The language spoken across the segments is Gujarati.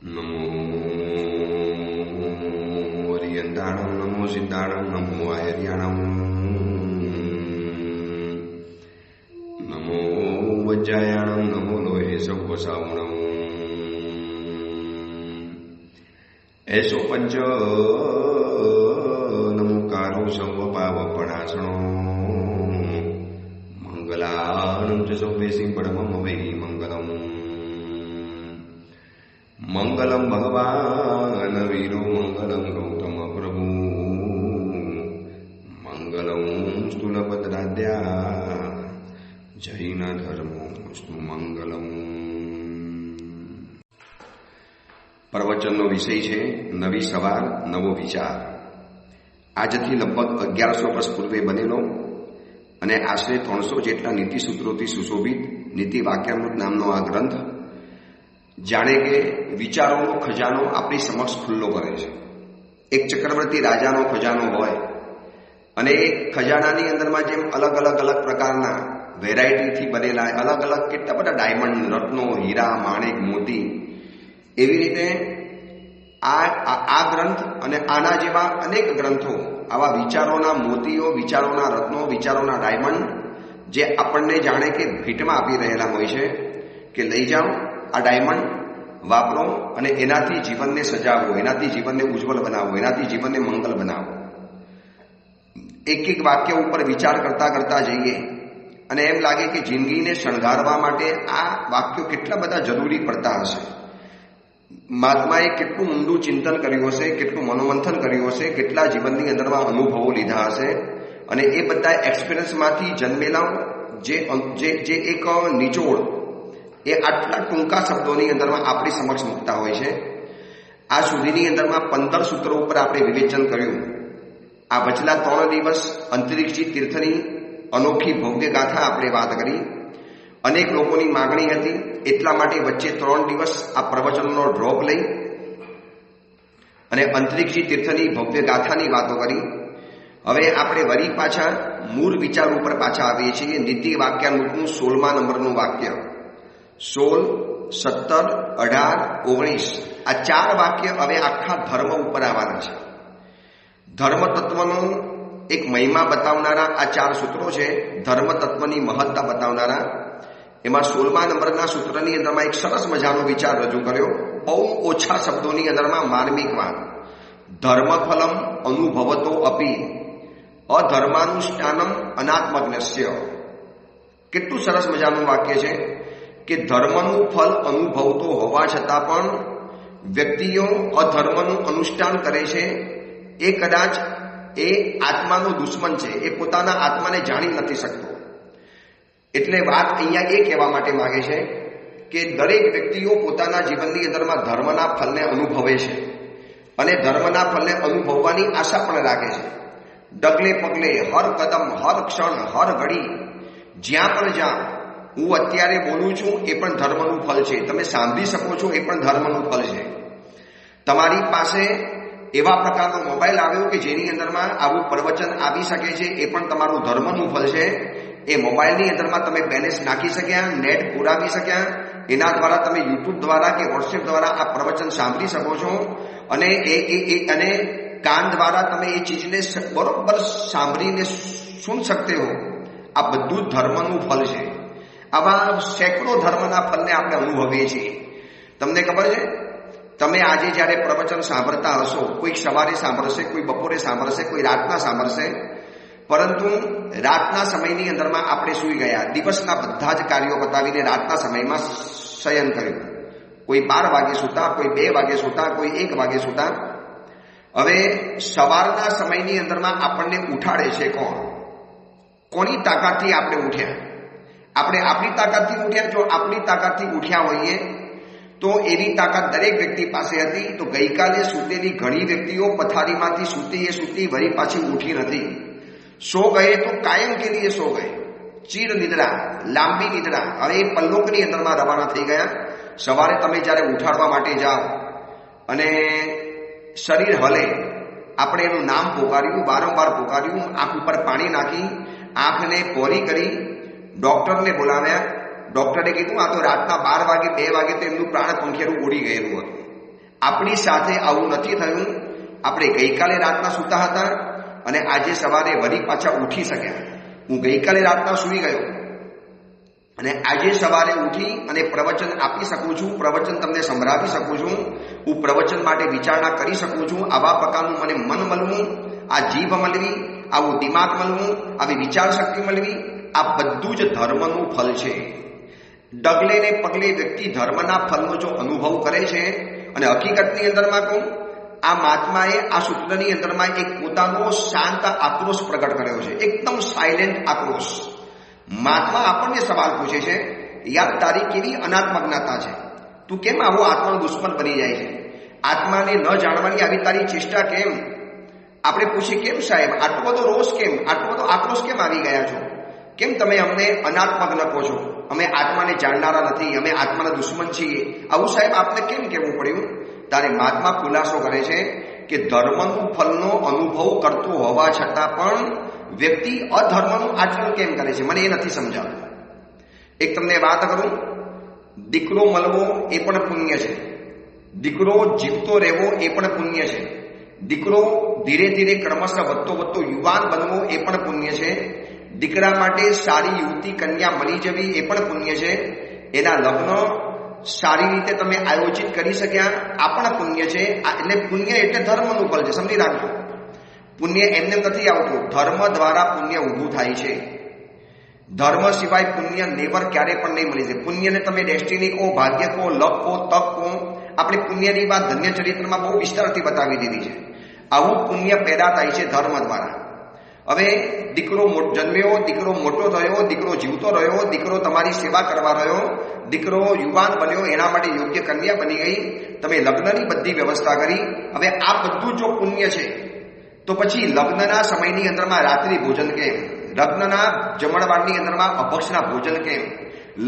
નમો હરિયંતાણમ, નમો સિદ્ધાણમ, નમો આયર્યાણમ, નમો વજ્જાયાણમ, નમો લોહે સૌવસાવણમ, એસો પંચ નમોકારો સૌવપાવપણાસણો મંગલાણં ચ સૌવેસી પરમં વૈ મંગલમ. મંગલમ ભગવાન વીરો, મંગલમ ગૌતમ પ્રભુ, મંગલમ સ્થૂલભદ્રાદ્યા જૈન ધર્મોસ્તુ મંગલમ. પ્રવચનનો વિષય છે નવી સવાર, નવો વિચાર. આજથી લગભગ 1100 વર્ષ પૂર્વે બનેલો અને આશરે 300 જેટલા નીતિસૂત્રોથી સુશોભિત નીતિ વાક્યામૃત નામનો આ ગ્રંથ જાણે કે વિચારોનો ખજાનો આપણી સમક્ષ ખુલ્લો કરે છે. એક ચક્રવર્તી રાજાનો ખજાનો હોય અને એ ખજાનાની અંદરમાં જેમ અલગ અલગ પ્રકારના વેરાયટીથી બનેલા અલગ અલગ કેટલા બધા ડાયમંડ, રત્નો, હીરા, માણેક, મોતી, એવી રીતે આ ગ્રંથ અને આના જેવા અનેક ગ્રંથો આવા વિચારોના મોતીઓ, વિચારોના રત્નો, વિચારોના ડાયમંડ જે આપણને જાણે કે ભેટમાં આપી રહેલા હોય છે કે લઈ જાઓ, આ ડાયમંડ વાપરો અને એનાથી જીવનને સજાવો, એનાથી જીવનને ઉજ્જવલ બનાવો, એનાથી જીવનને મંગલ બનાવો. એક એક વાક્ય ઉપર વિચાર કરતા કરતા જઈએ અને એમ લાગે કે જિંદગીને શણગારવા માટે આ વાક્યો કેટલા બધા જરૂરી પડતા હશે. મહાત્માએ કેટલું ઊંડું ચિંતન કર્યું હશે, કેટલું મનોમંથન કર્યું હશે, કેટલા જીવનની અંદરમાં અનુભવો લીધા હશે અને એ બધા એક્સપિરિયન્સમાંથી જન્મેલા જે એક નિચોડ એ આટલા ટૂંકા શબ્દોની અંદરમાં આપણી સમક્ષ મૂકતા હોય છે. આ સુધીની અંદરમાં 15 સૂત્રો ઉપર આપણે વિવેચન કર્યું. આ વચલા 3 દિવસ અંતરિક્ષજી તીર્થની અનોખી ભવ્ય ગાથા આપણે વાત કરી. અનેક લોકોની માગણી હતી, એટલા માટે વચ્ચે 3 દિવસ આ પ્રવચનનો ડ્રોપ લઈ અને અંતરિક્ષજી તીર્થની ભવ્ય ગાથાની વાતો કરી. હવે આપણે વળી પાછા મૂળ વિચાર ઉપર પાછા આવીએ છીએ. નીતિ વાક્યામૃતનું 16મા નંબરનું વાક્ય, 16, 17, 18, 19 આ 4 વાક્ય હવે આખા ધર્મ ઉપર આવવાના છે. ધર્મ તત્વનો એક મહિમા બતાવનારા આ 4 સૂત્રો છે. ધર્મ તત્વની મહત્તા બતાવનારા. એમાં 16મા નંબરના સૂત્રની અંદરમાં એક સરસ મજાનો વિચાર રજૂ કર્યો, બહુ ઓછા શબ્દોની અંદરમાં માર્મિક વાત. ધર્મફલમ અનુભવતો અપી અધર્માનુષ્ઠાનમ અનાત્મજ્ઞસ્ય. કેટલું સરસ મજાનું વાક્ય છે કે ધર્મનું ફલ અનુભવતો હોવા છતાં પણ વ્યક્તિઓ અધર્મનું અનુષ્ઠાન કરે છે. એ કદાચ એ આત્માનો દુશ્મન છે, એ પોતાના આત્માને જાણી નથી શકતો. એટલે વાત અહીંયા એ કહેવા માટે માગે છે કે દરેક વ્યક્તિઓ પોતાના જીવનની અંદરમાં ધર્મના ફલને અનુભવે છે અને ધર્મના ફલને અનુભવવાની આશા પણ રાખે છે. ડગલે પગલે, હર કદમ, હર ક્ષણ, હર ઘડી, જ્યાં પણ જ્યાં હું અત્યારે બોલું છું એ પણ ધર્મનું ફલ છે. તમે સાંભળી શકો છો એ પણ ધર્મનું ફલ છે. તમારી પાસે એવા પ્રકારનો મોબાઈલ આવ્યો કે જેની અંદરમાં આવું પ્રવચન આવી શકે છે, એ પણ તમારું ધર્મનું ફલ છે. એ મોબાઈલની અંદરમાં તમે બેલેન્સ નાખી શક્યા, નેટ પુરાવી શક્યા, એના દ્વારા તમે યુટ્યુબ દ્વારા કે વોટ્સએપ દ્વારા આ પ્રવચન સાંભળી શકો છો અને અને કાન દ્વારા તમે એ ચીજને બરોબર સાંભળીને સુન શકતે હો. આ બધું જ ધર્મનું ફલ છે. આવા સેંકડો ધર્મના ફલને આપણે અનુભવીએ છીએ. તમને ખબર છે, તમે આજે જ્યારે પ્રવચન સાંભળતા હશો, કોઈક સવારે સાંભળશે, કોઈ બપોરે સાંભળશે, કોઈ રાતના સાંભળશે, પરંતુ રાતના સમયની અંદરમાં આપણે સૂઈ ગયા, દિવસના બધા જ કાર્યો બતાવીને રાતના સમયમાં શયન કર્યું. કોઈ 12 વાગે સૂતા, કોઈ 2 વાગે સૂતા, કોઈ 1 વાગે સૂતા. હવે સવારના સમયની અંદરમાં આપણને ઉઠાડે છે કોણ? કોની તાકાતથી આપણે ઉઠ્યા? આપણે આપણી તાકાતથી ઉઠ્યા? જો આપણી તાકાતથી ઉઠ્યા હોઈએ તો એવી તાકાત દરેક વ્યક્તિ પાસે હતી. તો ગઈકાલે સૂતેલી ઘણી વ્યક્તિઓ પથારીમાંથી સૂતી વળી પાછી ઉઠી નથી. સો ગયે તો કાયમ કે લીએ સો ગયે. ચીર નિદ્રા, લાંબી નિદ્રા. હવે એ પલ્લોકની અંદરમાં રવાના થઈ ગયા. સવારે તમે જ્યારે ઉઠાડવા માટે જાઓ અને શરીર હલે, આપણે એનું નામ પોકાર્યું, વારંવાર પોકાર્યું, આંખ ઉપર પાણી નાખી, આંખને પોરી કરી, ડોક્ટરને બોલાવ્યા. ડોક્ટરે કીધું આ તો રાતના 12 વાગે 2 વાગે તો એમનું પ્રાણ પંખેરું ઉડી ગયેલું હતું. આપણી સાથે આવું નથી થયું. આપણે ગઈકાલે રાતના સૂતા હતા અને આજે સવારે વળી પાછા ઉઠી શક્યા. હું ગઈકાલે રાતના સૂઈ ગયો અને આજે સવારે ઉઠી અને પ્રવચન આપી શકું છું, પ્રવચન તમને સંભળાવી શકું છું, હું પ્રવચન માટે વિચારણા કરી શકું છું. આવા પ્રકારનું મને મન મળવું, આ જીભ મળવી, આવું દિમાગ મળવું, આવી વિચાર શક્તિ મળવી, આ બધું જ ધર્મનું ફલ છે. ડગલે ને પગલે વ્યક્તિ ધર્મના ફલનો જો અનુભવ કરે છે અને હકીકતની અંદરમાં કહું, આ મહાત્માએ આ સૂત્રની અંદરમાં એક પોતાનો શાંત આક્રોશ પ્રગટ કર્યો છે, એકદમ સાયલેન્ટ આક્રોશ. મહાત્મા આપણને સવાલ પૂછે છે, યાર તારી કેવી અનાત્મજ્ઞતા છે, તું કેમ આવો આત્માનો દુશ્મન બની જાય છે, આત્માને ન જાણવાની આવી તારી ચેષ્ટા કેમ? આપણે પૂછીએ, કેમ સાહેબ આટલો બધો રોષ કેમ, આટલો બધો આક્રોશ કેમ આવી ગયા છો, કેમ તમે અમને અનાત્મજ્ઞ કહો છો, અમે આત્માને જાણનારા નથી, અમે આત્માના દુશ્મન છીએ, આવું સાહેબ આપને કેમ કહેવું પડ્યું? ત્યારે મહાત્મા ખુલાસો કરે છે કે ધર્મનું ફલનો અનુભવ કરતો હોવા છતાં પણ વ્યક્તિ અધર્મનું આચરણ કેમ કરે છે, મને એ નથી સમજાતું. એક તમને વાત કરું, દીકરો મળવો એ પણ પુણ્ય છે, દીકરો જીવતો રહેવો એ પણ પુણ્ય છે, દીકરો ધીરે ધીરે ક્રમશઃ વધતો યુવાન બનવો એ પણ પુણ્ય છે, દીકરા માટે સારી યુવતી કન્યા મળી જવી એ પણ પુણ્ય છે, એના લગ્ન સારી રીતે તમે આયોજિત કરી શક્યા આ પણ પુણ્ય છે. એટલે પુણ્ય એટલે ધર્મનું ફળ છે, સમજી રાખજો. પુણ્ય એમને નથી આવતું, ધર્મ દ્વારા પુણ્ય ઊભું થાય છે. ધર્મ સિવાય પુણ્ય નેવર ક્યારે પણ નહીં મળી જાય. પુણ્યને તમે ડેસ્ટિની કહો, ભાગ્ય કહો, લક કહો, તક કહો, આપણે પુણ્યની વાત ધન્ય ચરિત્રમાં બહુ વિસ્તારથી બતાવી દીધી છે. આવું પુણ્ય પેદા થાય છે ધર્મ દ્વારા. હવે દીકરો જન્મ્યો, દીકરો મોટો થયો, દીકરો જીવતો રહ્યો, દીકરો તમારી સેવા કરવા રહ્યો, દીકરો યુવાન બન્યો, એના માટે યોગ્ય કન્યા બની ગઈ, તમે લગ્નની બધી વ્યવસ્થા કરી. હવે આ બધું જો પુણ્ય છે તો પછી લગ્નના સમયની અંદરમાં રાત્રિ ભોજન કેમ, લગ્નના જમણવારની અંદરમાં અભક્ષના ભોજન કેમ,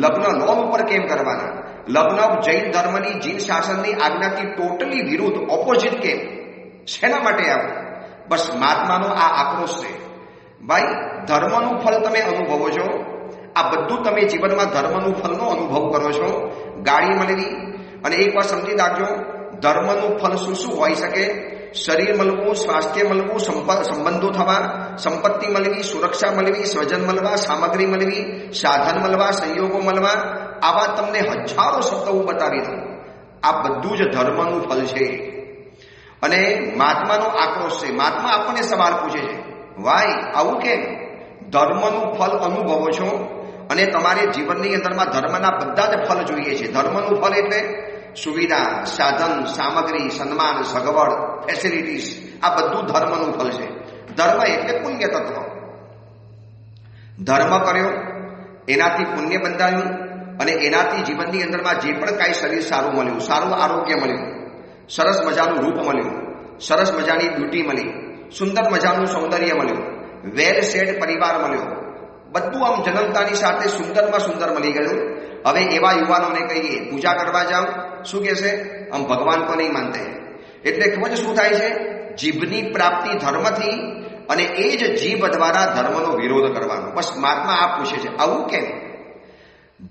લગ્ન લોન ઉપર કેમ કરવાના, લગ્ન જૈન ધર્મની જીન શાસનની આજ્ઞાથી ટોટલી વિરુદ્ધ ઓપોઝિટ કેમ, શેના માટે આવું? બસ મહાત્માનો આ આક્રોશ છે. ભાઈ ધર્મનું ફલ તમે અનુભવો છો, આ બધું તમે જીવનમાં ધર્મનું ફલનો અનુભવ કરો છો. ગાડી મળવી, અને એક વાર સમજી રાખજો, ધર્મનું ફલ શું શું હોઈ શકે? શરીર મળવું, સ્વાસ્થ્ય મળવું, સંબંધો થવા, સંપત્તિ મળવી, સુરક્ષા મળવી, સ્વજન મળવા, સામગ્રી મળવી, સાધન મળવા, સંયોગો મળવા, આવા તમને હજારો શબ્દો હું બતાવી દઉં. આ બધું જ ધર્મનું ફલ છે. અને મહાત્માનો આક્રોશ છે. મહાત્મા આપણને સવાલ પૂછે છે, વાય આવું કેમ? ધર્મનું ફલ અનુભવો છો અને તમારે જીવનની અંદરમાં ધર્મના બધા જ ફલ જોઈએ છે. ધર્મનું ફલ એટલે સુવિધા, સાધન, સામગ્રી, સન્માન, સગવડ, ફેસિલિટીઝ, આ બધું ધર્મનું ફલ છે. ધર્મ એટલે પુણ્ય તત્વ. ધર્મ કર્યો એનાથી પુણ્ય બંધાયું અને એનાથી જીવનની અંદરમાં જે પણ કાંઈ શરીર સારું મળ્યું, સારું આરોગ્ય મળ્યું, સરસ મજાનું રૂપ મળ્યું, સરસ મજાની બ્યુટી મળી, સુંદર મજાનું સૌંદર્ય મળ્યું, વેલ સેડ પરિવાર મળ્યો, બધું આમ જન્મતાની સાથે સુંદરમાં સુંદર મળી ગયું. હવે એવા યુવાનોને કહીએ પૂજા કરવા જાઓ, શું કહેશે? આમ ભગવાન તો નહીં માનતે. એટલે ખબર શું થાય છે? જીભની પ્રાપ્તિ ધર્મથી, અને એ જ જીભ દ્વારા ધર્મનો વિરોધ કરવાનો. બસ મહાત્મા આ પૂછે છે, આવું કેમ?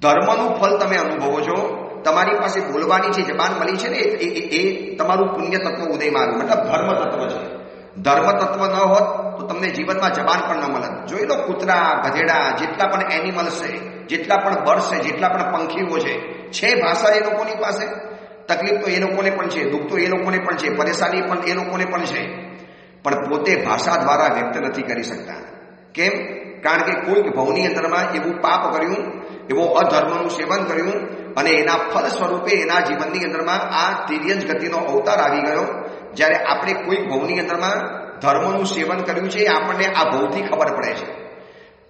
ધર્મનું ફલ તમે અનુભવો છો, તમારી પાસે બોલવાની જે જબાન મળી છે ને એ તમારું પુણ્ય તત્વ ઉદયમાં આવ્યું, મતલબ ધર્મ તત્વ છે. ધર્મ તત્વ ન હોત તો તમને જીવનમાં જબાન પણ ન મળત. જોઈ લો, કૂતરા, ગધેડા, જેટલા પણ એનિમલ્સ છે, જેટલા પણ બર્ડ્સ છે, જેટલા પણ પંખીઓ છે ભાષા એ લોકોની પાસે, તકલીફ તો એ લોકોને પણ છે, દુઃખ તો એ લોકોને પણ છે, પરેશાની પણ એ લોકોને પણ છે, પણ પોતે ભાષા દ્વારા વ્યક્ત નથી કરી શકતા. કેમ? કારણ કે કોઈક ભવની અંદરમાં એવું પાપ કર્યું, એવો અધર્મનું સેવન કર્યું, અને એના ફલ સ્વરૂપે એના જીવનની અંદરમાં આ તિર્યંજ ગતિનો અવતાર આવી ગયો. જ્યારે આપણે કોઈક ભવની અંદરમાં ધર્મનું સેવન કર્યું છે, આપણને આ ભવથી ખબર પડે છે.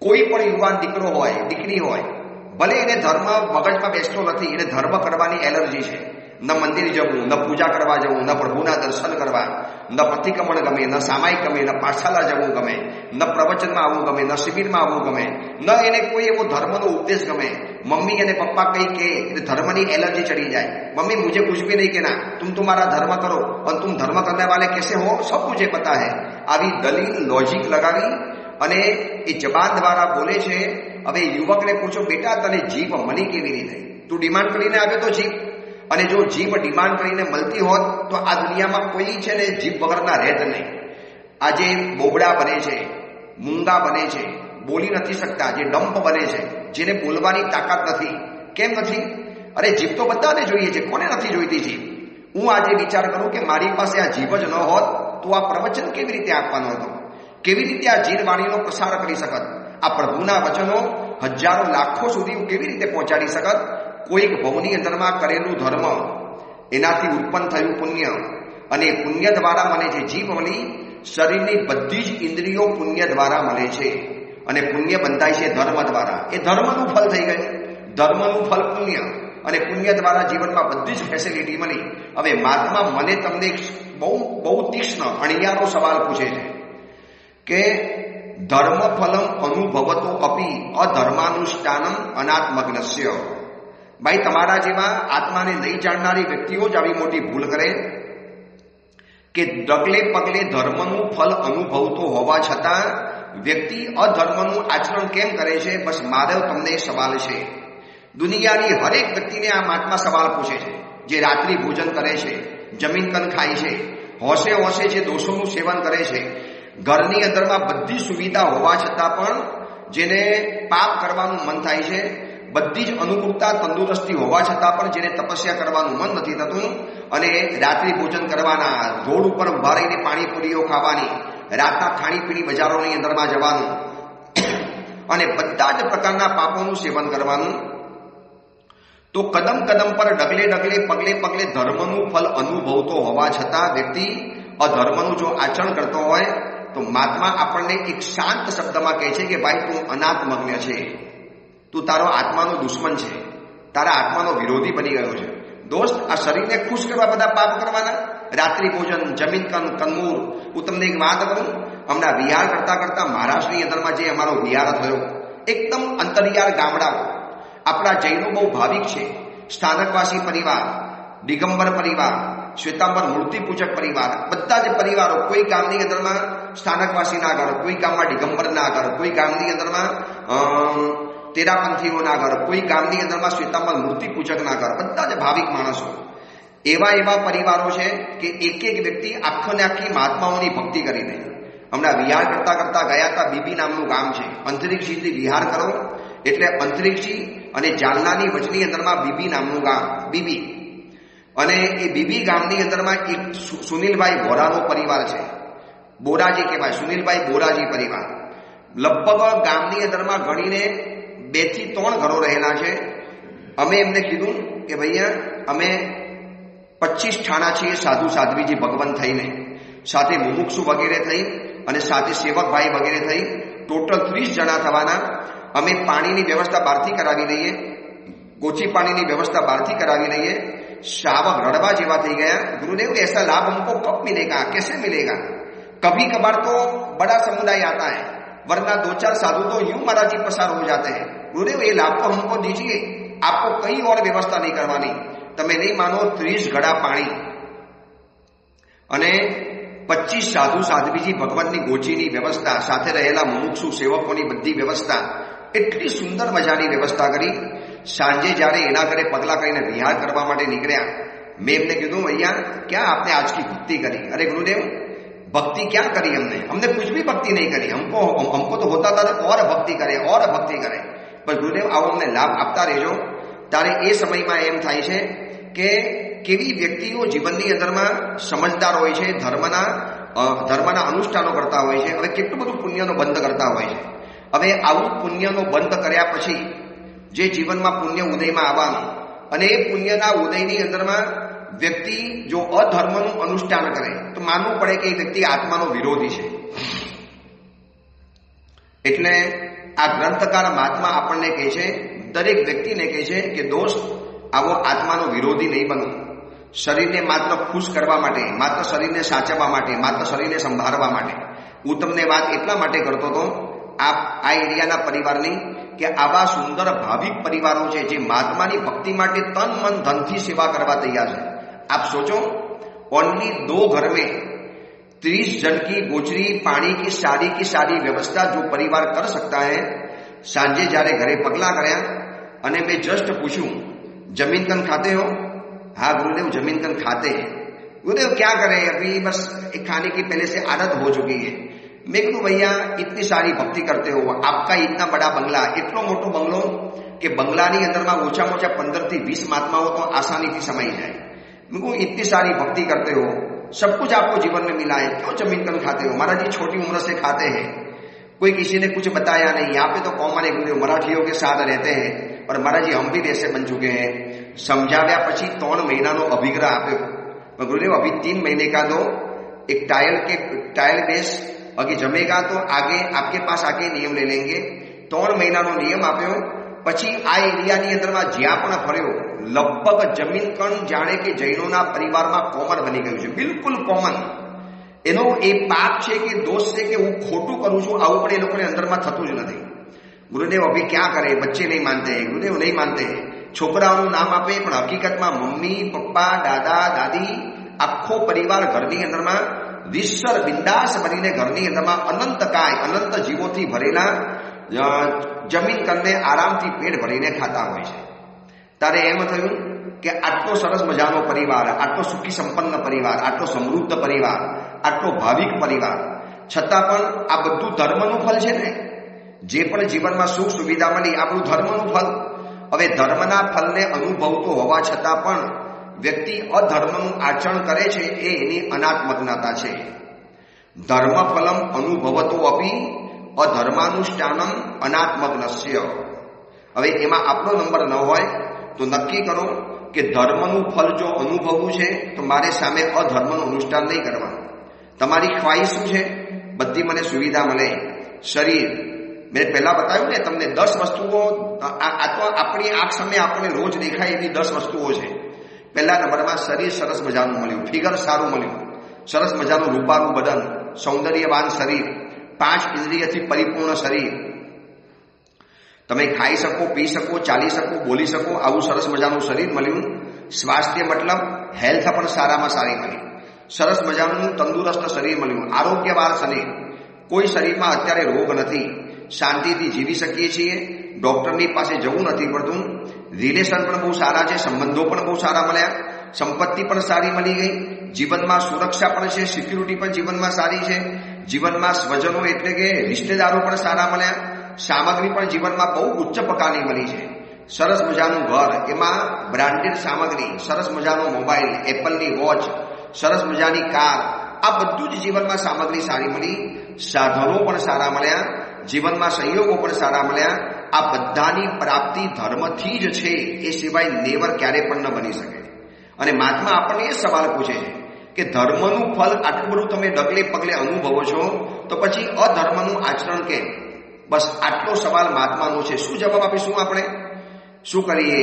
કોઈ પણ યુવાન દીકરો હોય, દીકરી હોય, ભલે એને ધર્મ મગજમાં બેસતો નથી, એને ધર્મ કરવાની એલર્જી છે, ન મંદિર જવું, ન પૂજા કરવા જવું, ન પ્રભુના દર્શન કરવા, ન પ્રતિક્રમણ ગમે, ન સામાયિક ગમે, ન પાઠશાલા જવું ગમે, ન પ્રવચનમાં આવવું ગમે, ન શિબિરમાં આવવું ગમે, ન એને કોઈ એવો ધર્મનો ઉપદેશ ગમે. મમ્મી અને પપ્પા કંઈ કે એટલે ધર્મની એલર્જી ચડી જાય. મમ્મી મુझे कुछ भी नहीं कहना, तुम तुम्हारा धर्म करो और तुम धर्म करने वाले कैसे हो सब मुझे पता है. આવી દલીલ, લોજિક લગાવી અને એ જબાન દ્વારા બોલે છે. હવે યુવકને પૂછો, બેટા તને જીભ મળી કેવી રીતે? તું ડિમાન્ડ કરીને આવ્યો તો જીભ, અને જો જીભ ડિમાન્ડ કરીને મળતી હોત તો આ દુનિયામાં કોઈ છે ને જીભ વગરના રહેત નહીં. આજે બોબડા બને છે, મૂંગા બને છે, બોલી નથી શકતા, જે ડમ્પ બને છે, જેને બોલવાની તાકાત નથી. કેમ નથી? અરે જીભ તો બધાને જોઈએ છે, કોને નથી જોઈતી જીભ? હું આજે વિચાર કરું કે મારી પાસે આ જીભ જ ન હોત તો આ પ્રવચન કેવી રીતે આપવાનો હતો, કેવી રીતે આ જીનવાણીનો પ્રસાર કરી શકત, આ પ્રભુના વચનો હજારો લાખો સુધી હું કેવી રીતે પહોંચાડી શકત. કોઈક ભવની અંદરમાં કરેલું ધર્મ, એનાથી ઉત્પન્ન થયું પુણ્ય, અને પુણ્ય દ્વારા મને જે જીભ મળી, શરીરની બધી જ ઇન્દ્રિયો પુણ્ય દ્વારા મળે છે. અને પુણ્ય બંધાય છે ધર્મ દ્વારા. એ ધર્મનું ફળ થઈ ગયું, ધર્મનું ફળ પુણ્ય, અને પુણ્ય દ્વારા જીવનમાં બધી જ ફેસિલિટી મળી. હવે મહાત્મા મને તમને બહુ તીક્ષ્ણ અણિયારો સવાલ પૂછે છે કે ધર્મ ફલમ અનુભવતો અપી અધર્માનુષ્ઠાનમ અનાત્મગ્નસ્ય. ભાઈ, તમારા જેવા આત્માને નહીં જાણનારી વ્યક્તિઓ જ આવી મોટી ભૂલ કરે કે ડગલે પગલે ધર્મનું ફલ અનુભવતો હોવા છતાં વ્યક્તિ અધર્મનું આચરણ કેમ કરે છે? બસ મારો તમને સવાલ છે. દુનિયાની હરેક વ્યક્તિને આ મહાત્મા સવાલ પૂછે છે. જે રાત્રિ ભોજન કરે છે, જમીન કન ખાય છે, હોશે હોશે જે દોષોનું સેવન કરે છે, ઘરની અંદરમાં બધી સુવિધા હોવા છતાં પણ જેને પાપ કરવાનું મન થાય છે, બધી જ અનુકૂળતા તંદુરસ્તી હોવા છતાં પણ જેને તપસ્યા કરવાનું મન નથી થતું, અને રાત્રિ ભોજન કરવાના, રોડ ઉપર ઉભા રહીને પાણીપુરીઓ ખાવાની, રાતના ખાણીપીણી બજારોની અંદરમાં જવાનું, અને બધા જ પ્રકારના પાપોનું સેવન કરવાનું. તો કદમ કદમ પર ડગલે ડગલે પગલે પગલે ધર્મનું ફલ અનુભવતો હોવા છતાં વ્યક્તિ અધર્મનું જો આચરણ કરતો હોય તો મહાત્મા આપણને એક શાંત શબ્દમાં કહે છે કે ભાઈ, તું અનાત્મજ્ઞ છે, તું તારો આત્માનો દુશ્મન છે, તારા આત્માનો વિરોધી બની ગયો છે. દોસ્ત, આ શરીરને ખુશ કરવા બધા પાપ કરવાના? રાત્રિ ભોજન, જમીન કંદમૂળ. હું તમને એક વાત કરું, હમણાં વિહાર કરતા કરતા મહારાષ્ટ્રની અંદરમાં જે અમારો વિહાર થયો, એકદમ અંતરિયાળ ગામડાઓ, આપણા જૈનો બહુ ભાવિક છે, સ્થાનકવાસી પરિવાર, દિગંબર પરિવાર, શ્વેતાંબર મૂર્તિપૂજક પરિવાર, બધા જ પરિવારો. કોઈ ગામની અંદરમાં સ્થાનકવાસી ના ઘર, કોઈ ગામમાં દિગંબર ના ઘર, કોઈ ગામની અંદરમાં તેરાપંથીઓના ઘર, કોઈ ગામની અંદરમાં શ્વેતાંબર મૂર્તિપૂજકના ઘર, બધા જ ભાવિક માણસો. એવા પરિવારો છે કે એક એક વ્યક્તિ આખોને આખી મહાત્માઓની ભક્તિ કરી દે. હમણાં વિહાર કરતા કરતા ગયા હતા, બીબી નામનું ગામ છે. અંતરિક્ષથી વિહાર કરો એટલે અંતરિક્ષી અને જાલનાની વચની અંદરમાં બીબી નામનું ગામ, બીબી. અને એ બીબી ગામની અંદરમાં એક સુનિલભાઈ બોરાનો પરિવાર છે, બોરાજી કહેવાય, સુનિલભાઈ બોરાજી પરિવાર. લગભગ ગામની અંદરમાં ગણીને 2 થી 3 ઘરો રહેલા છે. અમે એમને કીધું કે ભૈયા, અમે 25 ઠાણા છીએ, સાધુ સાધ્વીજી ભગવાન થઈને, સાથે મુમુક્ષુ વગેરે થઈ અને સાથે સેવકભાઈ વગેરે થઈ, ટોટલ 30 જણા થવાના. અમે પાણીની વ્યવસ્થા બહારથી કરાવી લઈએ, ગોચી પાણીની વ્યવસ્થા બહારથી કરાવી લઈએ. શાવક રડવા જેવા થઈ ગયા, गुरुदेव ऐसा लाभ हमको कब मिलेगा, कैसे मिलेगा? कभी कभार तो बड़ा समुदाय आता है, वरना 2-4 साधु तो यूं महाराज जी पसार हो जाते हैं. गुरुदेव ये लाभ तो हमको दीजिए, आपको कहीं और व्यवस्था नहीं करवानी. તમે નહીં માનો, 30 ઘડા પાણી અને 25 સાધુ સાધ્વીજી ભગવાનની ગોચીની વ્યવસ્થા, સાથે રહેલા મુમુક્ષુ સેવકોની બધી વ્યવસ્થા, એટલી સુંદર મજાની વ્યવસ્થા કરી. સાંજે જ્યારે એના ઘરે પગલા કરીને વિહાર કરવા માટે નીકળ્યા, મેં એમને કીધું, ભૈયા ક્યાં આપને આજ की भक्ति करी? अरे गुरुदेव, भक्ति क्या करी हमने कुछ भी भक्ति नहीं करी, हमको तो होता था और भक्ति करे और भक्ति करे. પણ ગુરુદેવ આવો અમને લાભ આપતા રહેજો. ત્યારે એ સમયમાં એમ થાય છે કે કેવી વ્યક્તિઓ જીવનની અંદરમાં સમજદાર હોય છે, ધર્મના અનુષ્ઠાનો કરતા હોય છે. હવે કેટલું બધું પુણ્યનો બંધ કરતા હોય છે. હવે આવું પુણ્યનો બંધ કર્યા પછી જે જીવનમાં પુણ્ય ઉદયમાં આવવાનું, અને એ પુણ્યના ઉદયની અંદરમાં વ્યક્તિ જો અધર્મનું અનુષ્ઠાન કરે તો માનવું પડે કે એ વ્યક્તિ આત્માનો વિરોધી છે. એટલે આ ગ્રંથકાર મહાત્મા આપણને કહે છે, દરેક વ્યક્તિને કહે છે કે દોસ્ત, આવો આત્માનો વિરોધી નહીં બનો. શરીરને માત્ર ખુશ કરવા માટે, માત્ર શરીરને સાચવવા માટે, માત્ર શરીરને સંભાળવા માટે. હું તમને વાત એટલા માટે કરતો હતો આ એરિયાના પરિવારની, કે આવા સુંદર ભાવિક પરિવારો છે જે મહાત્માની ભક્તિ માટે તન મન ધનથી સેવા કરવા તૈયાર છે. आप सोचो, ओनली 2 घर में 30 जन की गोचरी, पानी की सारी व्यवस्था जो परिवार कर सकता है. સાંજે જ્યારે ઘરે પગલા કર્યા અને મેં જસ્ટ પૂછ્યું, જમીન કન ખાતે હો? हाँ गुरुदेव जमीन कन खाते हैं। गुरुदेव क्या करें, अभी बस एक खाने की पहले से आदत हो चुकी है। मैं कहूं भैया इतनी सारी भक्ति करते हो, आपका इतना बड़ा बंगला, इतनो मोटो बंगलो કે બંગલાની અંદરમાં ઓછામાં ઓછા 15 થી 20 महात्माओं तो आसानीથી समाई जाए। मैं इतनी सारी भक्ति करते हो, सब कुछ आपको जीवन में मिला है, क्यों जमीन कन खाते हो? महाराज जी छोटी उम्र से खाते हैं, कोई किसी ने कुछ बताया नहीं। यहाँ पे तो कॉमन है गुरुदेव, मराठियों के साथ रहते हैं और महाराज जी हम भी ऐसे बन चुके हैं। समझाव्या પછી 3 મહિનાનો અભિગ્રહ આપ્યો। गुरुदेव अभी 3 महीने का दो, एक टायल बेस, अगे जमेगा तो आगे आपके पास आके नियम ले लेंगे। 3 મહિનાનો નિયમ આપ્યો। પછી આ એરિયાની અંદરમાં જ્યાં પણ ફર્યો લગભગ જમીન કણ જાણે કે જૈનોના પરિવારમાં કોમન બની ગયું છે, બિલકુલ કોમન। એનો એ પાપ છે કે દોષ છે કે હું ખોટું કરું છું આવું પણ એ લોકોને અંદરમાં થતું જ નથી। ગુરુદેવ અભી क्या करे, बच्चे नहीं मानते हैं गुरुदेव, नहीं मानते हैं। છોકરાઓનું નામ આપે પણ હકીકતમાં મમ્મી પપ્પા દાદા દાદી આખો પરિવાર ઘરની અંદરમાં વિશ્વર બિંદાસ બનીને ઘરની અંદરમાં અનંતકાય અનંત જીવોથી ભરેલા જમીન કનને આરામથી પેટ ભરીને ખાતા હોય છે। તારે એમ થયું કે આટલો સરસ મજાનો પરિવાર, આટલો સુખી સંપન્ન પરિવાર, આટલો સમૃદ્ધ પરિવાર, આટલો ભાવિક પરિવાર, છતાં પણ આ બધું ધર્મનું ફળ છે ને। જે પણ જીવનમાં સુખ સુવિધા મળી આપણું ધર્મનું ફળ। હવે ધર્મના ફળને અનુભવતો હોવા છતાં પણ વ્યક્તિ અધર્મનું આચરણ કરે છે એ એની અનાત્મજ્ઞતા છે। ધર્મ ફલમ અનુભવતો અપી અધર્માનુષ્ઠાનમ અનાત્મજ્ઞસ્ય। હવે એમાં આપણો નંબર ન હોય તો નક્કી કરો કે ધર્મનું ફળ જો અનુભવવું છે તો મારે સામે અધર્મનું અનુષ્ઠાન નહીં કરવાનું। તમારી ખ્વાહિશ શું છે? બધી મને સુવિધા મળે, શરીર, મેં પહેલા બતાવ્યું ને તમને 10 વસ્તુઓ આ તો આપણી આંખ સામે આપણને રોજ દેખાય એવી 10 વસ્તુઓ છે। પહેલા નંબરમાં શરીર સરસ મજાનું મળ્યું, ફિગર સારું મળ્યું, સરસ મજાનું રૂપારું બદન, સૌંદર્યવાન શરીર, 5 ઇન્દ્રિયથી પરિપૂર્ણ શરીર, તમે ખાઈ શકો, પી શકો, ચાલી શકો, બોલી શકો આવું સરસ મજાનું શરીર મળ્યું। સ્વાસ્થ્ય મતલબ હેલ્થ પણ સારામાં સારી મળી, સરસ મજાનું તંદુરસ્ત શરીર મળ્યું, આરોગ્યવાન શરીર, કોઈ શરીરમાં અત્યારે રોગ નથી, શાંતિથી જીવી શકીએ છીએ, ડોક્ટરની પાસે જવું નથી પડતું, રિલેશન પણ બહુ સારા છે, સંબંધો પણ બહુ સારા મળ્યા, સંપત્તિ પણ સારી મળી ગઈ, જીવનમાં સુરક્ષા પણ છે, સિક્યુરિટી પણ જીવનમાં સારી છે, જીવનમાં સ્વજનો એટલે કે રિશ્તેદારો પણ સારા મળ્યા, સામગ્રી પણ જીવનમાં બહુ ઉચ્ચ પ્રકારની મળી છે। સરસ મજાનું ઘર, એમાં બ્રાન્ડેડ સામગ્રી, સરસ મજાનો મોબાઈલ, એપલની વોચ, સરસ મજાની કાર, આ બધું જ જીવનમાં સામગ્રી સારી મળી, સાધનો પણ સારા મળ્યા, જીવનમાં સંયોગો પણ સારા મળ્યા। આ બધાની પ્રાપ્તિ ધર્મથી જ છે, એ સિવાય નેવર ક્યારે પણ ન બની શકે। અને મહાત્મા આપણને એ સવાલ પૂછે છે કે ધર્મનું ફળ આટલું બધું તમે ડગલે પગલે અનુભવો છો તો પછી અધર્મનું આચરણ કેમ? બસ આટલો સવાલ મહાત્માનો છે। શું જવાબ આપીશું આપણે? શું કરીએ?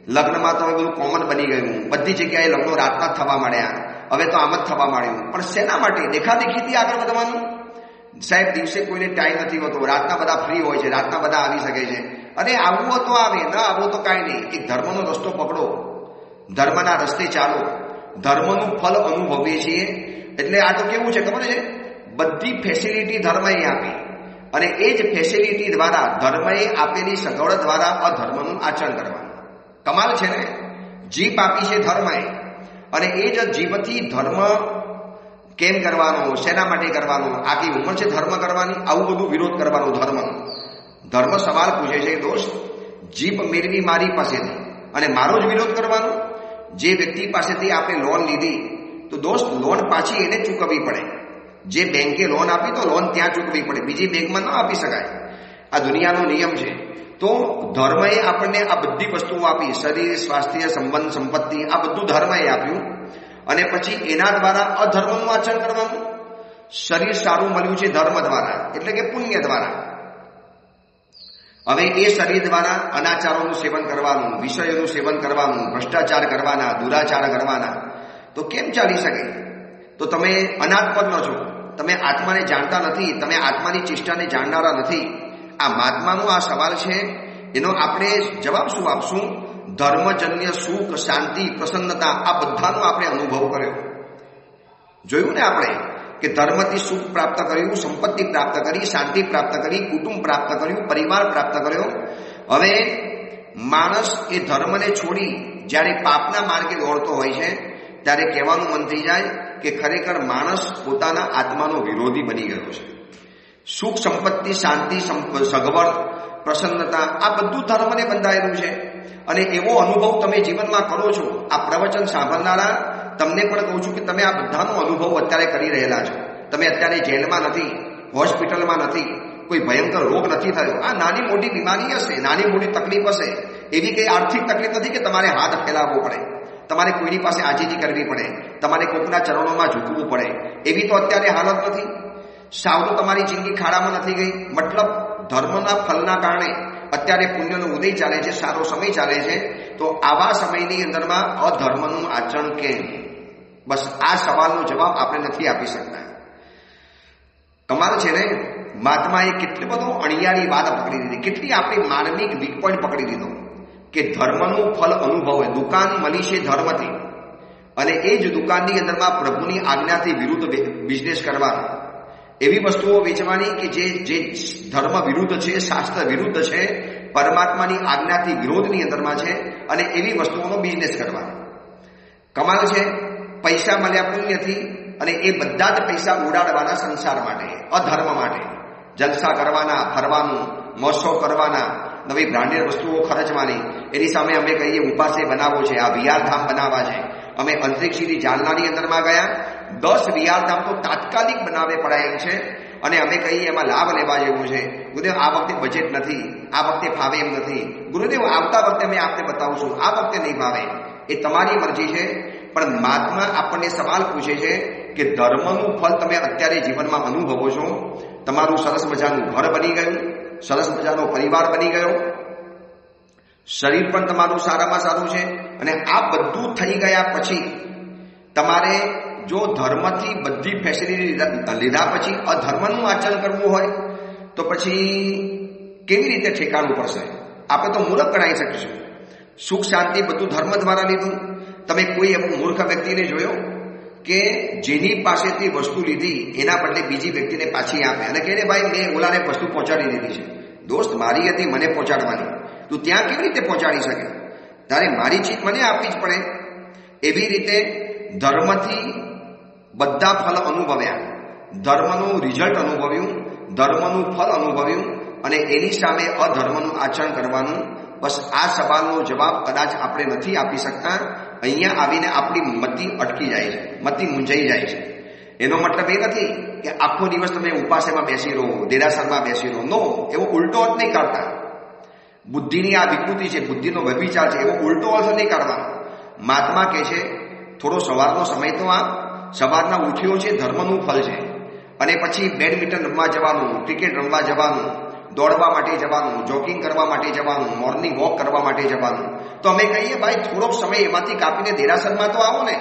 લગ્નમાં તો બધું કોમન બની ગયું, બધી જગ્યાએ લગ્નો રાતના થવા માંડ્યા, હવે તો આમ જ થવા માંડ્યું, પણ શેના માટે? દેખાદેખીથી આગળ વધવાનું? સાહેબ દિવસે કોઈને ટાઈમ નથી હોતો, રાતના બધા ફ્રી હોય છે, રાતના બધા આવી શકે છે। અરે આવવું હોય તો આવે, ન આવવું તો કાંઈ નહીં, એક ધર્મનો રસ્તો પકડો, ધર્મના રસ્તે ચાલો, ધર્મનું ફળ અનુભવીએ છીએ। એટલે આ તો કેવું છે ખબર છે, બધી ફેસિલિટી ધર્મએ આપી અને એ જ ફેસિલિટી દ્વારા ધર્મએ આપેલી સગવડ દ્વારા અધર્મનું આચરણ કરવાનું। કમાલ છે ને, જીભ આપી છે ધર્મએ અને એ જ જીભથી ધર્મ કેમ કરવાનો, શેના માટે કરવાનો, આખી ઉંમર છે ધર્મ કરવાની, આવું બધું વિરોધ કરવાનો ધર્મનો। ધર્મ સવાલ પૂછે છે દોસ્ત, જીભ મેળવી મારી પાસેથી અને મારો જ વિરોધ કરવાનો? જે વ્યક્તિ પાસેથી આપણે લોન લીધી તો દોસ્ત લોન પાછી એને ચૂકવવી પડે। જે બેંકે લોન આપી તો લોન ત્યાં ચૂકવવી પડે, બીજી બેંકમાં ન આપી શકાય, આ દુનિયાનો નિયમ છે। તો ધર્મએ આપણને આ બધી વસ્તુઓ આપી, શરીર, સ્વાસ્થ્ય, સંબંધ, સંપત્તિ, આ બધું ધર્મએ આપ્યું અને પછી એના દ્વારા અધર્મનું આચરણ કરવાનું। શરીર સારું મળ્યું છે ધર્મ દ્વારા એટલે કે પુણ્ય દ્વારા, હવે એ શરીર દ્વારા અનાચારોનું સેવન કરવાનું, વિષયોનું સેવન કરવાનું, ભ્રષ્ટાચાર કરવાના, દુરાચાર કરવાના, તો કેમ ચાલી શકે? તો તમે અનાત્મજ્ઞ છો, તમે આત્માને જાણતા નથી, તમે આત્માની ચેષ્ટાને જાણનારા નથી। આ મહાત્માનો આ સવાલ છે, એનો આપણે જવાબ શું આપશું? ધર્મજન્ય સુખ, શાંતિ, પ્રસન્નતા આ બધાનો આપણે અનુભવ કર્યો। જોયું ને આપણે કે ધર્મથી સુખ પ્રાપ્ત કર્યું, સંપત્તિ પ્રાપ્ત કરી, શાંતિ પ્રાપ્ત કરી, કુટુંબ પ્રાપ્ત કર્યું, પરિવાર પ્રાપ્ત કર્યો। હવે માણસ એ ધર્મને છોડી જ્યારે પાપના માર્ગે દોડતો હોય છે ત્યારે કહેવાનું મન થઈ જાય કે ખરેખર માણસ પોતાના આત્માનો વિરોધી બની ગયો છે. સુખ, સંપત્તિ, શાંતિ, સગવડ, પ્રસન્નતા આ બધું ધર્મને બંધાયેલું છે. અને એવો અનુભવ તમે જીવનમાં કરો છો. આ પ્રવચન સાંભળનારા તમને પણ કહું છું કે તમે આ બધાનો અનુભવ અત્યારે કરી રહેલા છો. તમે અત્યારે જેલમાં નથી, હોસ્પિટલમાં નથી, કોઈ ભયંકર રોગ નથી થયો. આ નાની મોટી બીમારી હશે, નાની મોટી તકલીફ હશે. એવી કઈ આર્થિક તકલીફ નથી કે તમારે હાથ ફેલાવવો પડે, તમારે કોઈની પાસે આજીજી કરવી પડે, તમારે કોઈના ચરણોમાં ઝૂકવું પડે. એવી તો અત્યારે હાલત નથી. સાવતું તમારી જિંદગી ખાડામાં નથી ગઈ. મતલબ ધર્મના ફલના કારણે અત્યારે પુણ્યનો ઉદય ચાલે છે, સારો સમય ચાલે છે. તો આવા સમયની અંદરમાં અધર્મનું આચરણ કેમ? બસ આ સવાલનો જવાબ આપણે નથી આપી શકતા. કમાલ છે ને, મહાત્માએ કેટલી બધો અણિયાળી વાત પકડી દીધી, કેટલી આપણી માનવિક વીક પોઈન્ટ પકડી દીધો કે ધર્મનું ફલ અનુભવે. દુકાન મળી છે ધર્મથી, અને એ જ દુકાનની અંદરમાં પ્રભુની આજ્ઞાથી વિરુદ્ધ બિઝનેસ કરવાનો, એવી વસ્તુઓ વેચવાની કે જે ધર્મ વિરુદ્ધ છે, શાસ્ત્ર વિરુદ્ધ છે, પરમાત્માની આજ્ઞાથી વિરોધની અંદરમાં છે, અને એવી વસ્તુઓનો બિઝનેસ કરવાનો. કમાલ છે. પૈસા મળ્યા પુણ્યથી, અને એ બધા જ પૈસા ઉડાડવાના સંસાર માટે, અધર્મ માટે. જલસા કરવાના, ફરવાનું, મોસો કરવાના, નવી બ્રાન્ડેડ વસ્તુઓ ખર્ચવાની. એની સામે અમે કહીએ ઉપાસે બનાવવો છે, આ વિહારધામ બનાવવા છે. અમે અંતરિક્ષની જાલનાની અંદરમાં ગયા, 10 વિહારધામ તો તાત્કાલિક બનાવે પડાય એમ છે. અને અમે કહીએ એમાં લાભ લેવા જેવું છે. ગુરુદેવ આ વખતે બજેટ નથી, આ વખતે ફાવે એમ નથી. ગુરુદેવ આવતા વખતે અમે આપને બતાવશું, આ વખતે નહીં ફાવે. એ તમારી મરજી છે. પણ મહાત્મા આપણને સવાલ પૂછે છે કે ધર્મનું ફલ તમે અત્યારે જીવનમાં અનુભવો છો. તમારું સરસ મજાનું ઘર બની ગયું, સરસ મજાનો પરિવાર બની ગયો, શરીર પણ તમારું સારામાં સારું છે. અને આ બધું થઈ ગયા પછી તમારે જો ધર્મથી બધી ફેસિલિટી લીધા પછી અધર્મનું આચરણ કરવું હોય તો પછી કેવી રીતે ઠેકાણું પડશે? આપણે તો મૂર્ખ ગણાઈ શકીશું. સુખ શાંતિ બધું ધર્મ દ્વારા લીધું. તમે કોઈ એવો મૂર્ખ વ્યક્તિને જોયો કે જેની પાસેથી વસ્તુ લીધી એના બદલે બીજી વ્યક્તિને પાછી આપે અને કહે ભાઈ મેં ઓલાને વસ્તુ પહોંચાડી દીધી છે. દોસ્ત મારી હતી, મને પહોંચાડવાની, તું ત્યાં કેવી રીતે પહોંચાડી શકે? તારે મારી ચીજ મને આપવી જ પડે. એવી રીતે ધર્મથી બધા ફલ અનુભવ્યા, ધર્મનું રિઝલ્ટ અનુભવ્યું, ધર્મનું ફલ અનુભવ્યું, અને એની સામે અધર્મનું આચરણ કરવાનું. બસ આ સવાલનો જવાબ કદાચ આપણે નથી આપી શકતા. અહીંયા આવીને આપણી મતિ અટકી જાય છે, મતિ મૂંઝાઈ જાય છે. એનો મતલબ એ નથી કે આખો દિવસ તમે ઉપાસેમાં બેસી રહો, દેરાસરમાં બેસી રહો. નો, એવો ઉલટો અર્થ નહીં કાઢતા. બુદ્ધિની આ વિકૃતિ છે, બુદ્ધિનો વ્યભિચાર છે, એવો ઉલટો અર્થ નહીં કાઢવાનો. મહાત્મા કહે છે થોડો સવારનો સમય તો આપ, સવારના ઉઠ્યો છે ધર્મનું ફલ છે. અને પછી બેડમિન્ટન રમવા જવાનું, ક્રિકેટ રમવા જવાનું, દોડવા માટે જવાનું, જોગિંગ કરવા માટે જવાનું, મોર્નિંગ વોક કરવા માટે જવાનું. તો અમે કહીએ ભાઈ થોડોક સમય એમાંથી કાપીને દેરાસરમાં તો આવો ને.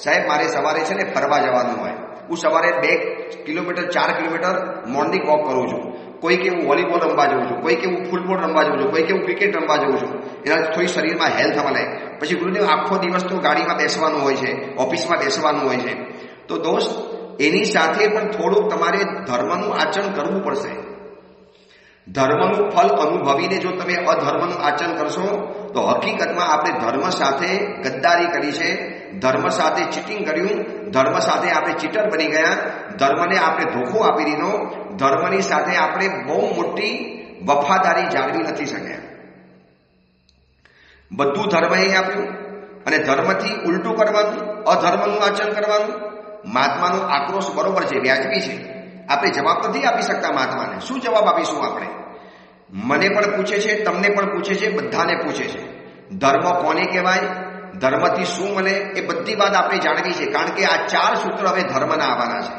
સાહેબ મારે સવારે છે ને ફરવા જવાનું હોય, હું સવારે 2 કિલોમીટર 4 કિલોમીટર મોર્નિંગ વોક કરું છું. કોઈ કે હું વોલીબોલ રમવા જઉં છું, કોઈ કે હું ફૂટબોલ રમવા જઉં છું, કોઈ કે હું ક્રિકેટ રમવા જઉં છું. એનાથી થોડી શરીરમાં હેલ્થ મળે. પછી ગુરુદેવ આખો દિવસ તો ગાડીમાં બેસવાનું હોય છે, ઓફિસમાં બેસવાનું હોય છે. તો દોસ્ત એની સાથે પણ થોડુંક તમારે ધર્મનું આચરણ કરવું પડશે. ધર્મનું ફલ અનુભવીને જો તમે અધર્મનું આચરણ કરશો તો હકીકતમાં આપણે ધર્મ સાથે ગદ્દારી કરી છે, ધર્મ સાથે ચીટિંગ કર્યું, ધર્મ સાથે આપણે ચીટર બની ગયા, ધર્મને આપણે ધોખો આપી દીધો, ધર્મની સાથે આપણે બહુ મોટી વફાદારી જાળવી નથી શક્યા. બધું ધર્મએ આપ્યું અને ધર્મથી ઉલટું કરવાનું, અધર્મનું આચરણ કરવાનું. મહાત્માનો આક્રોશ બરોબર છે, વ્યાજબી છે. આપણે જવાબ નથી આપી શકતા મહાત્માને. શું જવાબ આપીશું આપણે? મને પણ પૂછે છે, તમને પણ પૂછે છે, બધાને પૂછે છે. ધર્મ કોને કહેવાય, ધર્મથી શું મળે, એ બધી વાત આપણે જાણવી છે. કારણ કે આ 4 સૂત્ર હવે ધર્મના આવવાના છે.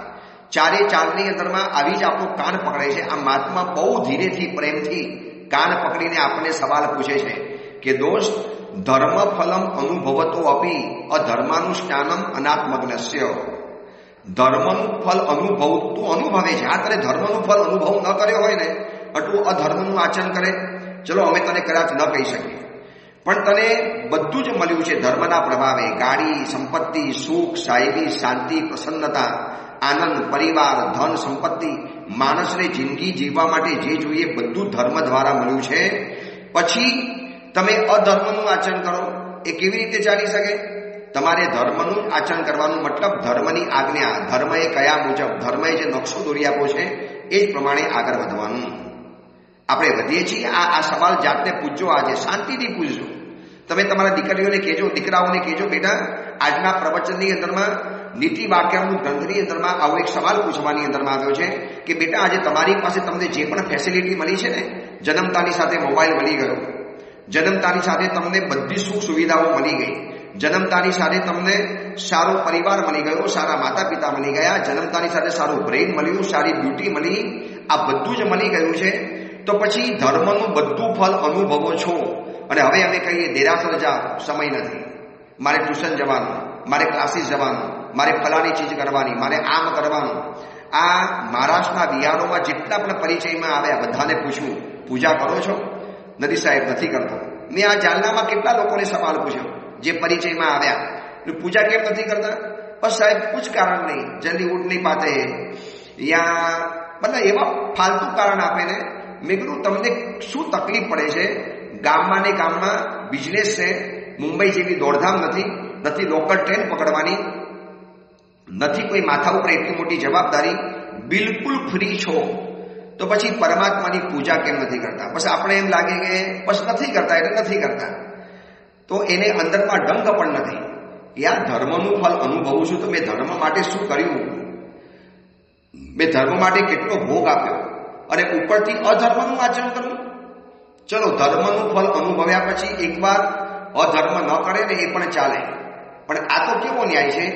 ચારે ચારની અંદરમાં આવી જ આપણું કાન પકડે છે. આ મહાત્મા બહુ ધીરેથી પ્રેમથી કાન પકડીને આપણને સવાલ પૂછે છે કે દોસ્ત ધર્મ ફલમ અનુભવતો અપી અધર્માનુષ્ઠાનમ અનાત્મગ્નસ્ય. ધર્મનું ફલ તું અનુભવે છે. આ તને ધર્મનું ફલ અનુભવ ન કર્યો હોય ને એટલું અધર્મનું આચરણ કરે. ચલો અમે તને કદાચ ન કહી શકીએ, પણ તને બધું જ મળ્યું છે ધર્મના પ્રભાવે. ગાડી, સંપત્તિ, સુખ, સાહેબી, શાંતિ, પ્રસન્નતા, આનંદ, પરિવાર, ધન, સંપત્તિ, માણસને જિંદગી જીવવા માટે જે જોઈએ બધું ધર્મ દ્વારા મળ્યું છે. પછી તમે અધર્મનું આચરણ કરો એ કેવી રીતે ચાલી શકે? તમારે ધર્મનું જ આચરણ કરવાનું, મતલબ ધર્મની આજ્ઞા, ધર્મએ કયા મુજબ, ધર્મએ જે નકશો દોરી આપ્યો છે એ જ પ્રમાણે આગળ વધવાનું. આપણે વધીએ છીએ. આ સવાલ જાતને પૂછજો, આજે શાંતિથી પૂછજો. તમે તમારા દીકરીઓને કહેજો, દીકરાઓને કહેજો, બેટા આજના પ્રવચનની અંદરમાં નીતિ વાક્યાનું ગ્રંથની અંદરમાં આવો એક સવાલ પૂછવાની અંદરમાં આવ્યો છે કે બેટા આજે તમારી પાસે તમને જે પણ ફેસિલિટી મળી છે ને, જન્મતાની સાથે મોબાઈલ મળી ગયો, જન્મતાની સાથે તમને બધી સુખ સુવિધાઓ મળી ગઈ, જન્મતાની સાથે તમને સારો પરિવાર મળી ગયો, સારા માતા પિતા મળી ગયા, જન્મતાની સાથે સારું બ્રેઇન મળ્યું, સારી બ્યુટી મળી, આ બધું જ મળી ગયું છે. તો પછી ધર્મનું બધું ફળ અનુભવો છો અને હવે અમે કહીએ દેરાસર જાઓ, સમય નથી, મારે ટ્યુશન જવાનું, મારે ક્લાસીસ જવાનું, મારે ફલાણી ચીજ કરવાની, મારે આમ કરવાનું. આ મહારાષ્ટ્રના વિહારોમાં જેટલા પણ પરિચયમાં આવ્યા બધાને પૂછ્યું, પૂજા કરો છો? નથી સાહેબ, નથી કરતો. મેં આ જાલનામાં કેટલા લોકોને સવાલ પૂછ્યો જે પરિચયમાં આવ્યા, પૂજા કેમ નથી કરતા? બસ સાહેબ કુછ કારણ નહીં, જલ્દી ઉઠ નહીં પાતે, યા મતલબ એવા ફાલતુ કારણ આપે ને. મેં કીધું તમને શું તકલીફ પડે છે? ગામમાં ને ગામમાં બિઝનેસ છે, મુંબઈ જેવી દોડધામ નથી, નથી લોકલ ટ્રેન પકડવાની, નથી કોઈ માથા ઉપર એટલી મોટી જવાબદારી, બિલકુલ ફ્રી છો. તો પછી પરમાત્માની પૂજા કેમ નથી કરતા? પછી આપણે એમ લાગે કે બસ નથી કરતા એટલે નથી કરતા, તો એને અંદરમાં ડંક પણ નથી. યાર ધર્મનું ફળ અનુભવું છું તો મેં ધર્મ માટે શું કર્યું? મેં ધર્મ માટે કેટલો ભોગ આપ્યો અને ઉપરથી અધર્મનું આચરણ કરવું? ચલો ધર્મનું ફળ અનુભવ્યા પછી એકવાર અધર્મ ન કરે ને એ પણ ચાલે, પણ આ તો કેવો ન્યાય છે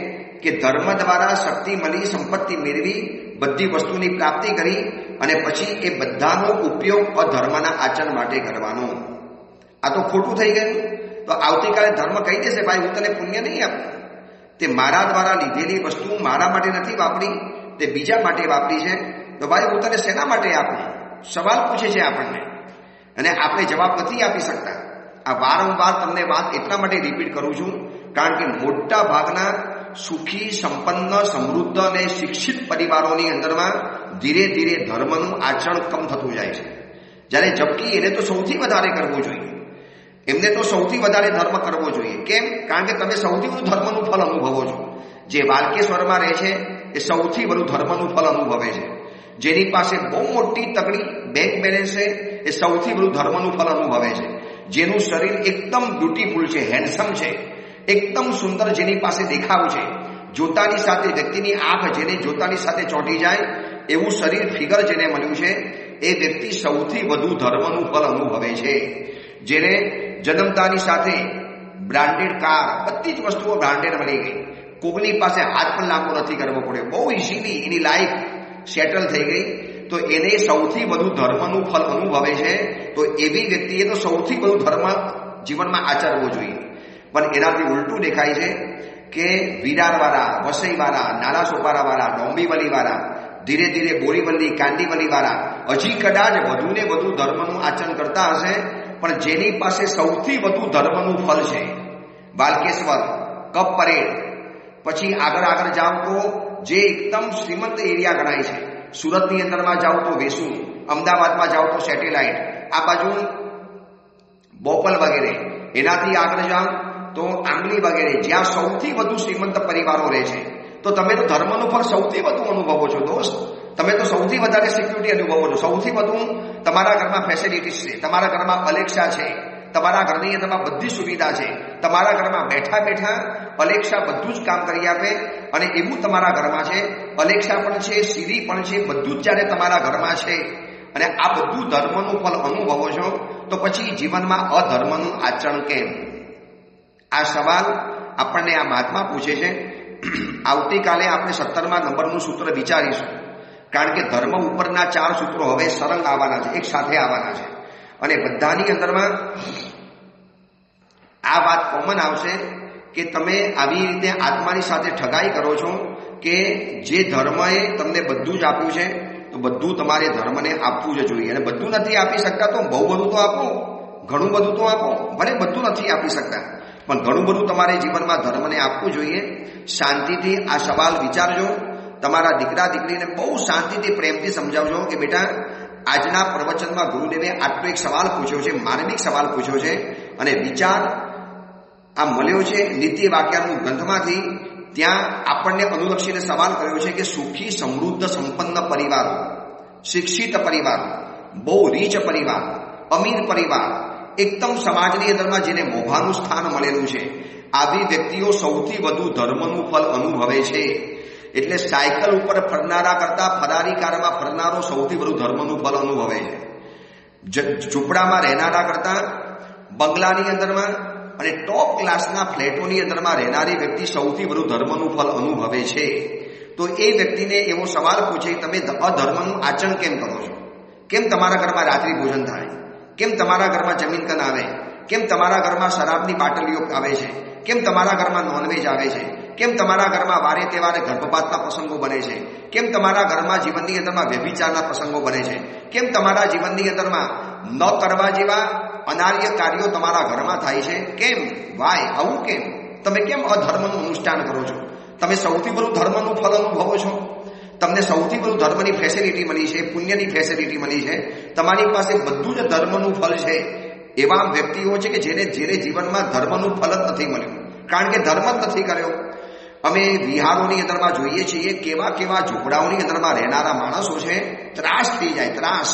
કે ધર્મ દ્વારા શક્તિ મળી, સંપત્તિ મેળવી, બધી વસ્તુની પ્રાપ્તિ કરી અને પછી એ બધાનો ઉપયોગ અધર્મના આચરણ માટે કરવાનો. આ તો ખોટું થઈ ગયું. તો આવતીકાલે ધર્મ કહી દેશે ભાઈ હું તને પુણ્ય નહીં આપું, તે મારા દ્વારા લીધેલી વસ્તુ મારા માટે નથી વાપરી, તે બીજા માટે વાપરી છે, તો ભાઈ હું તને શેના માટે આપું? સવાલ પૂછે છે આપણને અને આપણે જવાબ નથી આપી શકતા. આ વારંવાર તમને વાત એટલા માટે રિપીટ કરું છું કારણ કે મોટા ભાગના સુખી, સંપન્ન, સમૃદ્ધ અને શિક્ષિત પરિવારોની અંદરમાં ધીરે ધીરે ધર્મનું આચરણ કમ થતું જાય છે. જ્યારે જબકી એને તો સૌથી વધારે કરવું જોઈએ, એમને તો સૌથી વધારે ધર્મ કરવો જોઈએ. કેમ? કારણ કે તમે સૌથી વધુ ધર્મનું ફળ અનુભવો છો. જે વાલકેશ્વરમાં રહે છે એ સૌથી વધુ ધર્મનું ફળ અનુભવે છે. જેની પાસે બહુ મોટી તગડી બેંક બેલેન્સ છે એ સૌથી વધુ ધર્મનું ફળ અનુભવે છે. જેનું શરીર એકદમ બ્યુટીફુલ છે, હેન્ડસમ છે, એકદમ સુંદર, જેની પાસે દેખાવ છે, જોતાની સાથે વ્યક્તિની આંખ જેને જોતાની સાથે ચોંટી જાય એવું શરીર, ફિગર જેને મળ્યું છે એ વ્યક્તિ સૌથી વધુ ધર્મનું ફળ અનુભવે છે. જેને જન્મતાની સાથે બ્રાન્ડેડ કાર, બધી જ વસ્તુઓ બ્રાન્ડેડ મળી ગઈ, કોકની પાસે હાથ પણ લાંબો નથી કરવો પડ્યો, બહુ ઇઝીલી એની લાઈફ સેટલ થઈ ગઈ, તો એને સૌથી વધુ ધર્મનું ફળ અનુભવે છે. તો એવી વ્યક્તિએ તો સૌથી વધુ ધર્મ જીવનમાં આચરવો જોઈએ. પણ એનાથી ઉલટું દેખાય છે કે વિરારવાળા, વસઈવાળા, નાલા સોપારાવાળા, ડોંબીવલીવાળા, ધીરે ધીરે બોરીવલી, કાંદીવલીવાળા હજી કદાચ વધુને વધુ ધર્મનું આચરણ કરતા હશે, પણ જેની પાસે સૌથી વધુ ધર્મનું ફળ છે, બાલકેશ્વર, કપ પરેડ, પછી આગળ જાઓ તો જે એકદમ શ્રીમંત એરિયા ગણાય છે, સુરતની અંદરમાં જાઓ તો વેસુ, અમદાવાદમાં જાઓ તો સેટેલાઇટ, આ બાજુ બોપલ વગેરે, એનાથી આગળ જાઓ તો આંબલી વગેરે, જ્યાં સૌથી વધુ શ્રીમંત પરિવારો રહે છે, તો તમે તો ધર્મનું ફળ સૌથી વધુ અનુભવો છો દોસ્ત. તમે તો સૌથી વધારે સિક્યુરિટી અનુભવો છો, સૌથી વધુ તમારા ઘરમાં ફેસિલિટીઝ છે, તમારા ઘરમાં અલેક્સા છે, તમારા ઘરની અંદરમાં બધી સુવિધા છે, તમારા ઘરમાં બેઠા બેઠા અલેક્સા બધું જ કામ કરી આપે અને એવું તમારા ઘરમાં છે, અલેક્સા પણ છે, સીરી પણ છે, બધું જ જ્યારે તમારા ઘરમાં છે અને આ બધું ધર્મનું ફળ અનુભવો છો, તો પછી જીવનમાં અધર્મનું આચરણ કેમ? આ સવાલ આપણને આ મહાત્મા પૂછે છે. આવતીકાલે આપણે 17મા નંબરનું સૂત્ર વિચારીશું, કારણ કે ધર્મ ઉપરના 4 સૂત્રો હવે સરંગ આવવાના છે, એક સાથે આવવાના છે અને બધાની અંદરમાં આ વાત કોમન આવશે કે તમે આવી રીતે આત્માની સાથે ઠગાઈ કરો છો કે જે ધર્મએ તમને બધું જ આપ્યું છે તો બધું તમારે ધર્મને આપવું જ જોઈએ. અને બધું નથી આપી શકતા તો બહુ બધું તો આપો, ઘણું બધું તો આપો, ભલે બધું નથી આપી શકતા પણ ઘણું બધું તમારે જીવનમાં ધર્મને આપવું જોઈએ. શાંતિથી આ સવાલ વિચારજો, તમારા દીકરા દીકરીને બહુ શાંતિથી પ્રેમથી સમજાવજો કે બેટા આજના પ્રવચનમાં ગુરુદેવે આટલો એક સવાલ પૂછ્યો છે, માર્મિક સવાલ પૂછ્યો છે અને વિચાર આ મળ્યો છે નીતિ વાક્યાનું ગ્રંથમાંથી. ત્યાં આપણને અનુલક્ષીને સવાલ કર્યો છે કે સુખી સમૃદ્ધ સંપન્ન પરિવારો, શિક્ષિત પરિવાર, બહુ રીચ પરિવાર, અમીર પરિવાર, એકદમ સમાજની અંદરમાં જેને મોભાનું સ્થાન મળેલું છે, આવી વ્યક્તિઓ સૌથી વધુ ધર્મનું ફલ અનુભવે છે. એટલે સાયકલ ઉપર ફરનારા કરતા ફરારી કારમાં ફરનારો સૌથી વધુ ધર્મનું ફલ અનુભવે છે. ઝૂંપડામાં રહેનારા કરતા બંગલાની અંદરમાં અને ટોપ ક્લાસના ફ્લેટોની અંદરમાં રહેનારી વ્યક્તિ સૌથી વધુ ધર્મનું ફલ અનુભવે છે. તો એ વ્યક્તિને એવો સવાલ પૂછે, તમે અધર્મનું આચરણ કેમ કરો છો? કેમ તમારા ઘરમાં રાત્રિ ભોજન થાય? કેમ તમારા ઘરમાં જમીન કન આવે? કેમ તમારા ઘરમાં શરાબની બાટલીઓ આવે છે? કેમ તમારા ઘરમાં નોનવેજ આવે છે? કેમ તમારા ઘરમાં વારે તહેવારે ગર્ભપાતના પ્રસંગો બને છે? કેમ તમારા ઘરમાં જીવનની અંદરમાં વ્યભિચારના પ્રસંગો બને છે? કેમ તમારા જીવનની અંદરમાં ન કરવા જેવા અનાર્ય કાર્યો તમારા ઘરમાં થાય છે? કેમ? વાય? આવું કેમ? તમે કેમ અધર્મનું અનુષ્ઠાન કરો છો? તમે સૌથી વધુ ધર્મનું ફળ અનુભવો છો. તમને સૌથી વધુ ધર્મની ફેસિલિટી મળી છે, પુણ્યની ફેસિલિટી મળી છે, તમારી પાસે બધું જ ધર્મનું ફળ છે. એવા વ્યક્તિઓ છે કે જેને જીવનમાં ધર્મનું ફળ જ નથી મળ્યું, કારણ કે ધર્મ જ નથી કર્યો. અમે વિહારોની અંદરમાં જોઈએ છીએ કેવા કેવા ઝૂંપડાઓની અંદરમાં રહેનારા માણસો છે, ત્રાસ થઈ જાય, ત્રાસ.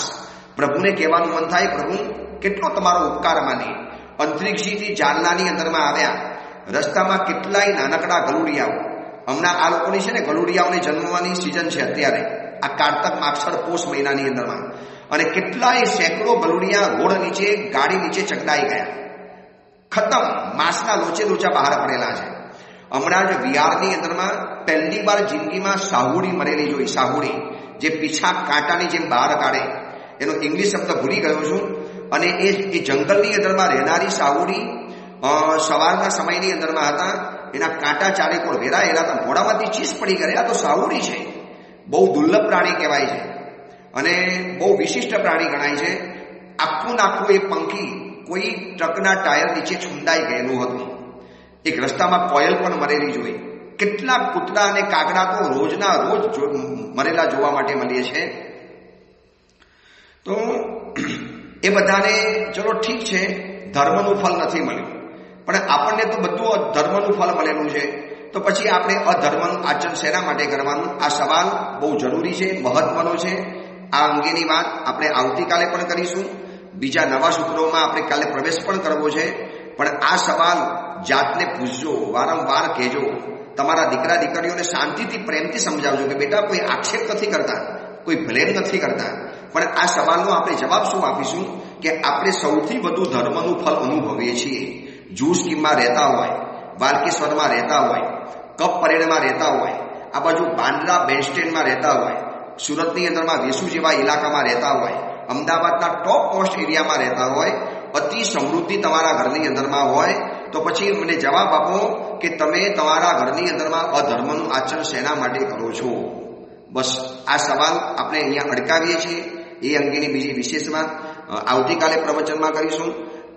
પ્રભુને કહેવાનું મન થાય, પ્રભુ કેટલો તમારો ઉપકાર માની. અંતરિક્ષથી જાલનાની અંદરમાં આવ્યા, રસ્તામાં કેટલાય નાનકડા ગલુડિયાઓ. હમણાં આ લોકોની છે ને ગલુડિયાઓની જન્મવાની સિઝન છે અત્યારે, આ કારતક માગસર પોષ મહિનાની અંદરમાં. અને કેટલાય સેંકડો ગલુડિયા રોડ નીચે, ગાડી નીચે ચકડાઈ ગયા, ખતમ, માંસના લોચે લોચા બહાર પડેલા છે. હમણાં જ વિહારની અંદરમાં પહેલી વાર જિંદગીમાં સાહુડી મરેલી જોઈ, સાહુડી, જે પીછા કાંટાની જેમ બહાર કાઢે. એનો ઇંગ્લિશ શબ્દ ભૂલી ગયો છું. અને એ જંગલની અંદરમાં રહેનારી સાહુડી સવારના સમયની અંદરમાં હતા, એના કાંટા ચારેકોર વેરાયેલા હતા, મોઢામાંથી ચીસ પડી ગઈ. આ તો સાહુડી છે, બહુ દુર્લભ પ્રાણી કહેવાય છે અને બહુ વિશિષ્ટ પ્રાણી ગણાય છે. આખું નાખું એ પંખી કોઈ ટ્રકના ટાયર નીચે છુંદાઈ ગયેલું હતું. એક રસ્તામાં કોયલ પણ મરેલી જોઈ. કેટલાક કૂતરા અને કાગડા તો રોજના રોજ મરેલા જોવા માટે મળીએ છે. તો એ બધાને ચલો ઠીક છે, ધર્મનું ફળ નથી મળ્યું, પણ આપણને તો બધું ધર્મનું ફળ મળેલું છે. તો પછી આપણે અધર્મનું આચરણ શેના માટે કરવાનું? આ સવાલ બહુ જરૂરી છે, મહત્વનો છે. આ અંગેની વાત આપણે આવતીકાલે પણ કરીશું. બીજા નવા સૂત્રોમાં આપણે કાલે પ્રવેશ પણ કરવો છે. પણ આ સવાલ જાતને પૂછજો, વારંવાર કહેજો. તમારા દીકરા દીકરીઓને શાંતિથી, પ્રેમથી સમજાવજો કે બેટા કોઈ આક્ષેપ નથી કરતા, કોઈ બ્લેમ નથી કરતા, પણ આ સવાલનો આપણે જવાબ શું આપીશું કે આપણે સૌથી વધુ ધર્મનું ફળ અનુભવીએ છીએ. જૂ સ્કીમમાં રહેતા હોય, બાલકેશ્વરમાં રહેતા હોય, કપ પરેડમાં રહેતા હોય, આ બાજુ બાંદ્રા બેન્ડસ્ટેન્ડમાં રહેતા હોય, સુરતની અંદરમાં વેસુ જેવા ઇલાકામાં રહેતા હોય, અમદાવાદના ટોપ કોસ્ટ એરિયામાં રહેતા હોય, અતિ સમૃદ્ધિ તમારા ઘરની અંદરમાં હોય, તો પછી મને જવાબ આપો કે તમે તમારા ઘરની અંદરમાં અધર્મનું આચરણ શેના માટે કરો છો? બસ આ સવાલ આપણે અહીંયા અડકાવીએ છીએ. એ અંગેની બીજી વિશેષમાં આવતીકાલે પ્રવચનમાં કરીશું.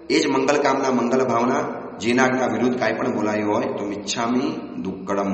એ જ મંગલ કામના, મંગલ ભાવના. જેના વિરુદ્ધ કાંઈ પણ બોલાયું હોય તો મિચ્છામી દુક્કડમ.